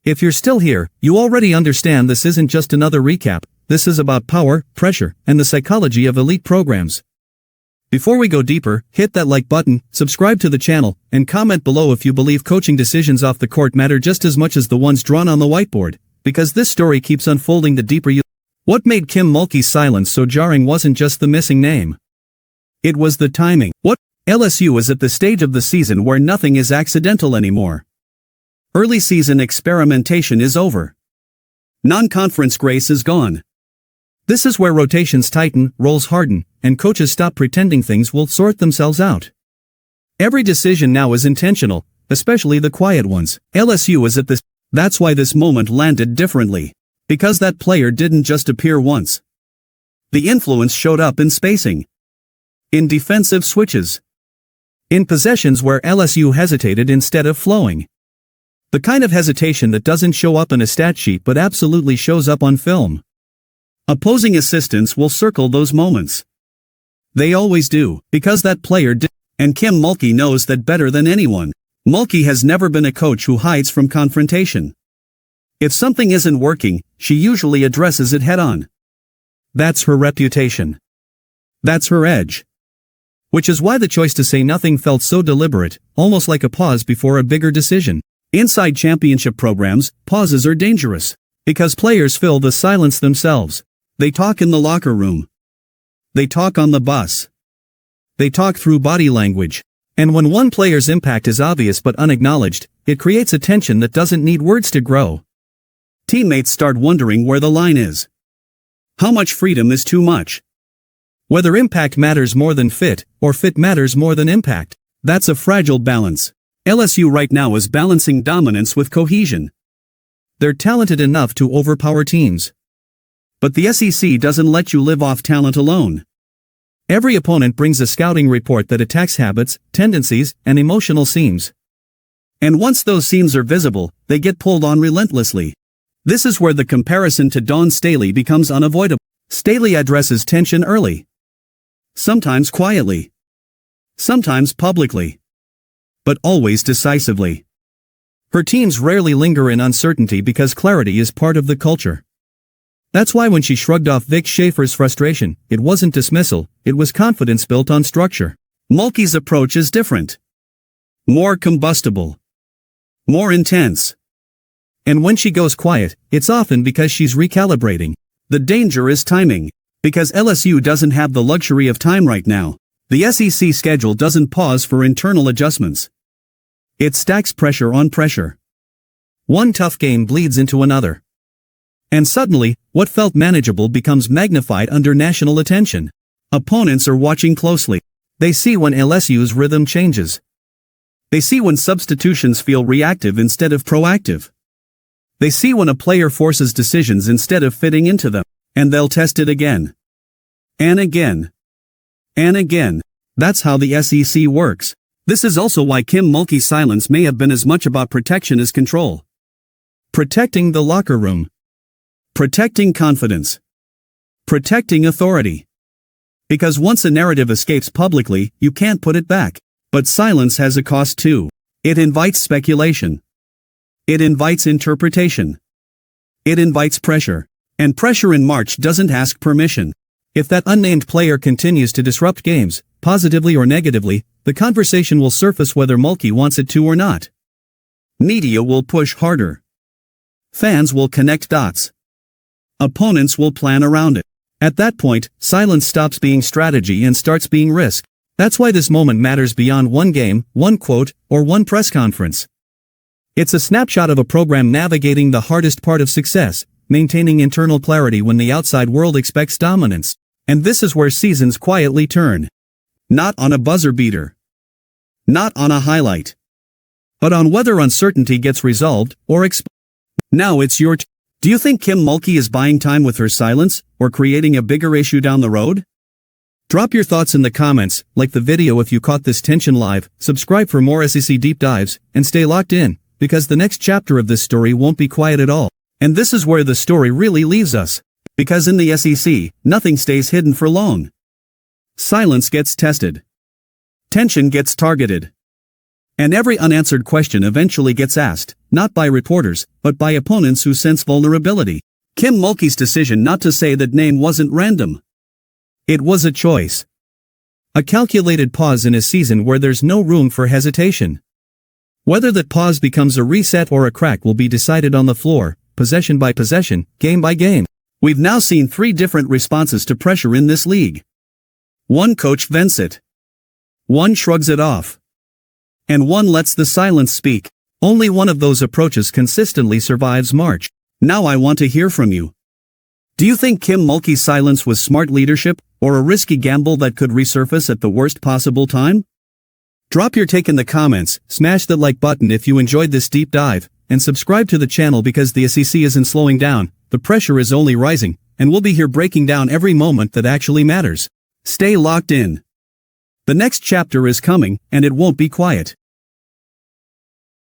If you're still here, you already understand this isn't just another recap, this is about power, pressure, and the psychology of elite programs. Before we go deeper, hit that like button, subscribe to the channel, and comment below if you believe coaching decisions off the court matter just as much as the ones drawn on the whiteboard, because this story keeps unfolding the deeper you. What made Kim Mulkey's silence so jarring wasn't just the missing name. It was the timing. LSU is at the stage of the season where nothing is accidental anymore. Early season experimentation is over. Non-conference grace is gone. This is where rotations tighten, roles harden, and coaches stop pretending things will sort themselves out. Every decision now is intentional, especially the quiet ones. LSU is at this. That's why this moment landed differently. Because that player didn't just appear once. The influence showed up in spacing. In defensive switches. In possessions where LSU hesitated instead of flowing. The kind of hesitation that doesn't show up in a stat sheet but absolutely shows up on film. Opposing assistants will circle those moments. They always do, because that player did. And Kim Mulkey knows that better than anyone. Mulkey has never been a coach who hides from confrontation. If something isn't working, she usually addresses it head-on. That's her reputation. That's her edge. Which is why the choice to say nothing felt so deliberate, almost like a pause before a bigger decision. Inside championship programs, pauses are dangerous. Because players fill the silence themselves. They talk in the locker room. They talk on the bus. They talk through body language. And when one player's impact is obvious but unacknowledged, it creates a tension that doesn't need words to grow. Teammates start wondering where the line is. How much freedom is too much? Whether impact matters more than fit, or fit matters more than impact. That's a fragile balance. LSU right now is balancing dominance with cohesion. They're talented enough to overpower teams. But the SEC doesn't let you live off talent alone. Every opponent brings a scouting report that attacks habits, tendencies, and emotional seams. And once those seams are visible, they get pulled on relentlessly. This is where the comparison to Dawn Staley becomes unavoidable. Staley addresses tension early. Sometimes quietly. Sometimes publicly. But always decisively. Her teams rarely linger in uncertainty because clarity is part of the culture. That's why when she shrugged off Vic Schaefer's frustration, it wasn't dismissal, it was confidence built on structure. Mulkey's approach is different. More combustible. More intense. And when she goes quiet, it's often because she's recalibrating. The danger is timing. Because LSU doesn't have the luxury of time right now. The SEC schedule doesn't pause for internal adjustments. It stacks pressure on pressure. One tough game bleeds into another. And suddenly, what felt manageable becomes magnified under national attention. Opponents are watching closely. They see when LSU's rhythm changes. They see when substitutions feel reactive instead of proactive. They see when a player forces decisions instead of fitting into them. And they'll test it again. And again. And again. That's how the SEC works. This is also why Kim Mulkey's silence may have been as much about protection as control. Protecting the locker room. Protecting confidence. Protecting authority. Because once a narrative escapes publicly, you can't put it back. But silence has a cost too. It invites speculation. It invites interpretation. It invites pressure. And pressure in March doesn't ask permission. If that unnamed player continues to disrupt games, positively or negatively, the conversation will surface whether Mulkey wants it to or not. Media will push harder. Fans will connect dots. Opponents will plan around it. At that point, silence stops being strategy and starts being risk. That's why this moment matters beyond one game, one quote, or one press conference. It's a snapshot of a program navigating the hardest part of success, maintaining internal clarity when the outside world expects dominance. And this is where seasons quietly turn. Not on a buzzer beater. Not on a highlight. But on whether uncertainty gets resolved or Now it's your Do you think Kim Mulkey is buying time with her silence, or creating a bigger issue down the road? Drop your thoughts in the comments, like the video if you caught this tension live, subscribe for more SEC deep dives, and stay locked in, because the next chapter of this story won't be quiet at all. And this is where the story really leaves us. Because in the SEC, nothing stays hidden for long. Silence gets tested. Tension gets targeted. And every unanswered question eventually gets asked, not by reporters, but by opponents who sense vulnerability. Kim Mulkey's decision not to say that name wasn't random. It was a choice. A calculated pause in a season where there's no room for hesitation. Whether that pause becomes a reset or a crack will be decided on the floor, possession by possession, game by game. We've now seen 3 different responses to pressure in this league. One coach vents it. One shrugs it off. And one lets the silence speak. Only one of those approaches consistently survives March. Now I want to hear from you. Do you think Kim Mulkey's silence was smart leadership, or a risky gamble that could resurface at the worst possible time? Drop your take in the comments, smash the like button if you enjoyed this deep dive, and subscribe to the channel because the SEC isn't slowing down, the pressure is only rising, and we'll be here breaking down every moment that actually matters. Stay locked in. The next chapter is coming, and it won't be quiet.